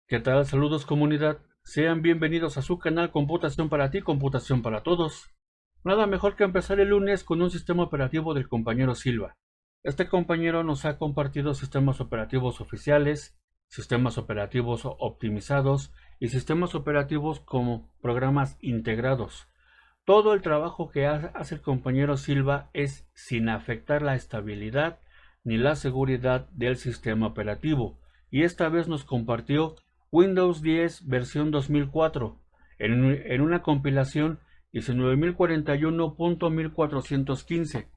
¿Qué tal? Saludos comunidad. Sean bienvenidos a su canal Computación para ti, Computación para todos. Nada mejor que empezar el lunes con un sistema operativo del compañero Silva. Este compañero nos ha compartido sistemas operativos oficiales, sistemas operativos optimizados y sistemas operativos como programas integrados. Todo el trabajo que hace el compañero Silva es sin afectar la estabilidad ni la seguridad del sistema operativo, y esta vez nos compartió Windows 10 versión 2004 en una compilación 19041.1415.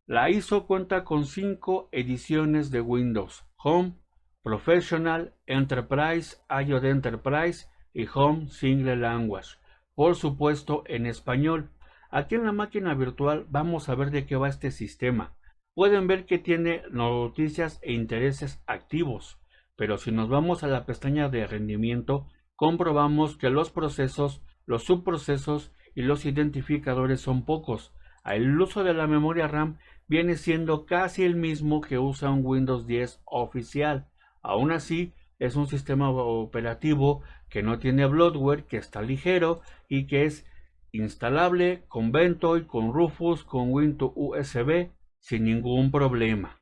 La ISO cuenta con 5 ediciones de Windows: Home, Professional, Enterprise, IoT Enterprise y Home Single Language, por supuesto en español. Aquí en la máquina virtual vamos a ver de qué va este sistema. Pueden ver que tiene noticias e intereses activos, pero si nos vamos a la pestaña de rendimiento, comprobamos que los procesos, los subprocesos y los identificadores son pocos. El uso de la memoria RAM viene siendo casi el mismo que usa un Windows 10 oficial. Aún así, es un sistema operativo que no tiene bloatware, que está ligero y que es instalable con Ventoy, con Rufus, con Windows USB sin ningún problema.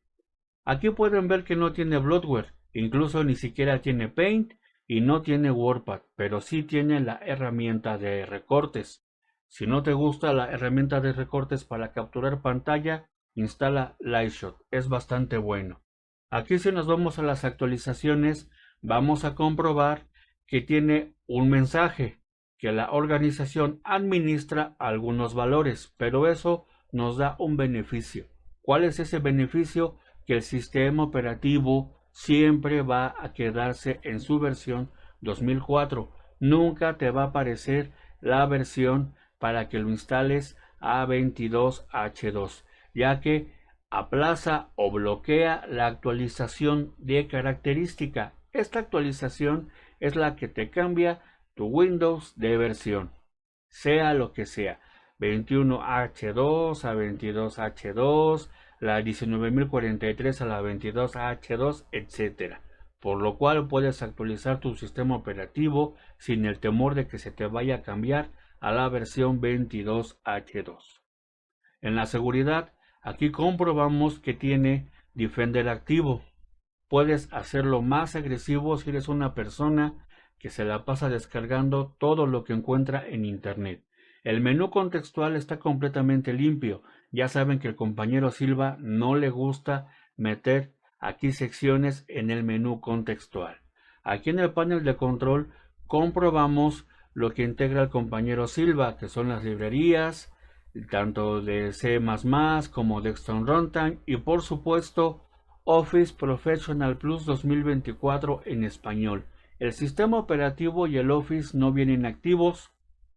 Aquí pueden ver que no tiene bloatware, incluso ni siquiera tiene Paint y no tiene WordPad, pero sí tiene la herramienta de recortes. Si no te gusta la herramienta de recortes para capturar pantalla, instala Lightshot, es bastante bueno. Aquí si nos vamos a las actualizaciones, vamos a comprobar que tiene un mensaje, que la organización administra algunos valores, pero eso nos da un beneficio. ¿Cuál es ese beneficio? Que el sistema operativo siempre va a quedarse en su versión 2004. Nunca te va a aparecer la versión para que lo instales A22H2, ya que aplaza o bloquea la actualización de característica. Esta actualización es la que te cambia tu Windows de versión, sea lo que sea, 21H2 a 22H2, la 19043 a la 22H2, etc. Por lo cual puedes actualizar tu sistema operativo sin el temor de que se te vaya a cambiar a la versión 22H2. En la seguridad, aquí comprobamos que tiene Defender activo. Puedes hacerlo más agresivo si eres una persona que se la pasa descargando todo lo que encuentra en internet. El menú contextual está completamente limpio. Ya saben que el compañero Silva no le gusta meter aquí secciones en el menú contextual. Aquí en el panel de control comprobamos lo que integra el compañero Silva, que son las librerías, tanto de C++ como de Extron Runtime y por supuesto Office Professional Plus 2024 en español. El sistema operativo y el Office no vienen activos.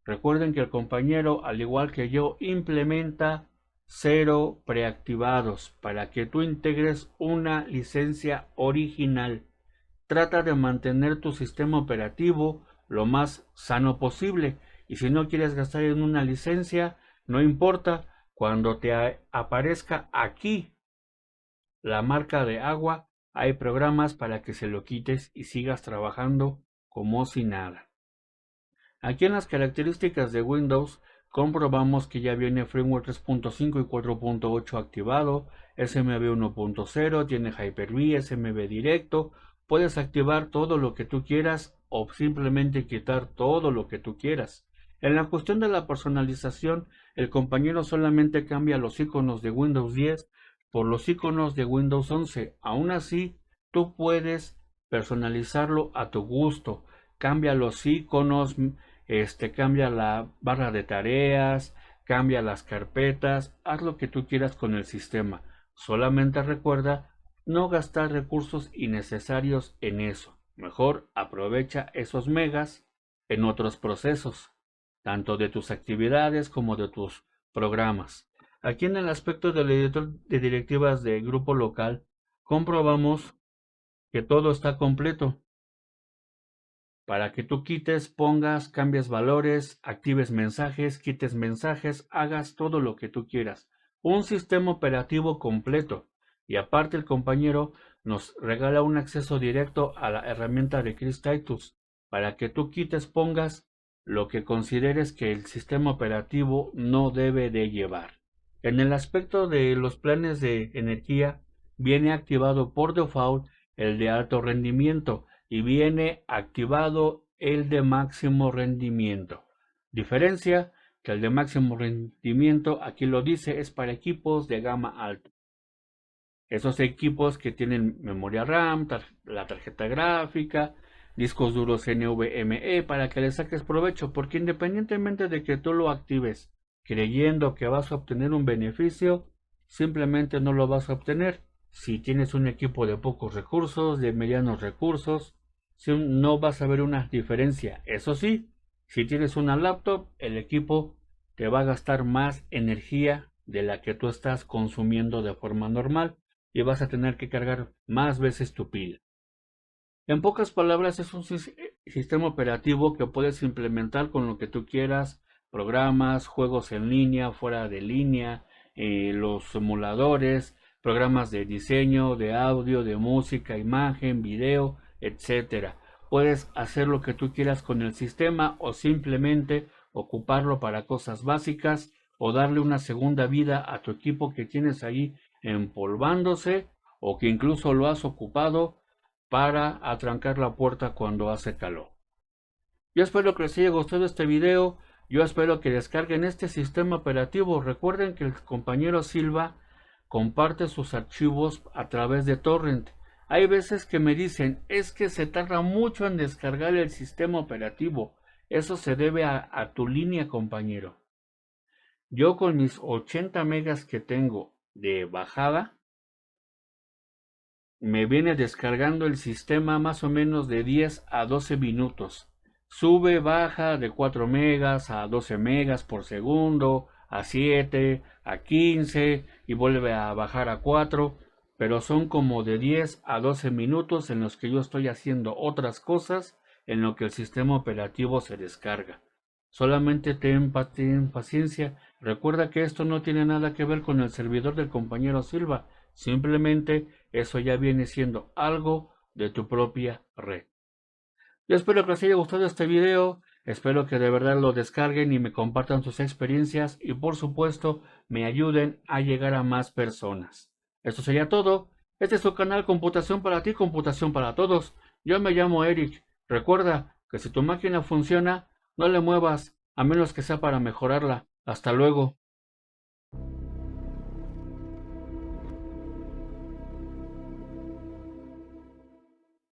Recuerden que el compañero, al igual que yo, implementa 0 preactivados para que tú integres una licencia original. Trata de mantener tu sistema operativo lo más sano posible, y si no quieres gastar en una licencia, no importa, cuando te aparezca aquí la marca de agua, hay programas para que se lo quites y sigas trabajando como si nada. Aquí en las características de Windows comprobamos que ya viene firmware 3.5 y 4.8 activado, SMB 1.0, tiene Hyper-V, SMB directo. Puedes activar todo lo que tú quieras o simplemente quitar todo lo que tú quieras. En la cuestión de la personalización, el compañero solamente cambia los iconos de Windows 10 por los iconos de Windows 11. Aún así, tú puedes personalizarlo a tu gusto. Cambia los iconos, cambia la barra de tareas, cambia las carpetas, haz lo que tú quieras con el sistema. Solamente recuerda no gastar recursos innecesarios en eso. Mejor aprovecha esos megas en otros procesos, tanto de tus actividades como de tus programas. Aquí en el aspecto del editor de directivas de grupo local, comprobamos que todo está completo para que tú quites, pongas, cambies valores, actives mensajes, quites mensajes, hagas todo lo que tú quieras. Un sistema operativo completo. Y aparte el compañero nos regala un acceso directo a la herramienta de Chris Titus. para que tú quites, pongas lo que consideres que el sistema operativo no debe de llevar. En el aspecto de los planes de energía, viene activado por default el de alto rendimiento y viene activado el de máximo rendimiento. Diferencia que el de máximo rendimiento, aquí lo dice, es para equipos de gama alta. Esos equipos que tienen memoria RAM, la tarjeta gráfica, discos duros NVMe, para que le saques provecho, porque independientemente de que tú lo actives creyendo que vas a obtener un beneficio, simplemente no lo vas a obtener. Si tienes un equipo de pocos recursos, de medianos recursos, no vas a ver una diferencia. Eso sí, si tienes una laptop, el equipo te va a gastar más energía de la que tú estás consumiendo de forma normal y vas a tener que cargar más veces tu pila. En pocas palabras, es un sistema operativo que puedes implementar con lo que tú quieras, programas, juegos en línea, fuera de línea, los emuladores, programas de diseño, de audio, de música, imagen, video, etcétera. Puedes hacer lo que tú quieras con el sistema o simplemente ocuparlo para cosas básicas o darle una segunda vida a tu equipo que tienes ahí empolvándose o que incluso lo has ocupado para atrancar la puerta cuando hace calor. Yo espero que les haya gustado este video. Yo espero que descarguen este sistema operativo. Recuerden que el compañero Silva comparte sus archivos a través de torrent. Hay veces que me dicen, es que se tarda mucho en descargar el sistema operativo. Eso se debe a tu línea, compañero. Yo con mis 80 megas que tengo de bajada, me viene descargando el sistema más o menos de 10 a 12 minutos. Sube, baja de 4 megas a 12 megas por segundo, a 7, a 15 y vuelve a bajar a 4, pero son como de 10 a 12 minutos en los que yo estoy haciendo otras cosas en lo que el sistema operativo se descarga. Solamente ten paciencia. Recuerda que esto no tiene nada que ver con el servidor del compañero Silva. Simplemente eso ya viene siendo algo de tu propia red. Yo espero que les haya gustado este video. Espero que de verdad lo descarguen y me compartan sus experiencias y por supuesto me ayuden a llegar a más personas. Esto sería todo. Este es su canal Computación para ti, Computación para todos. Yo me llamo Eric. Recuerda que si tu máquina funciona, no le muevas, a menos que sea para mejorarla. Hasta luego.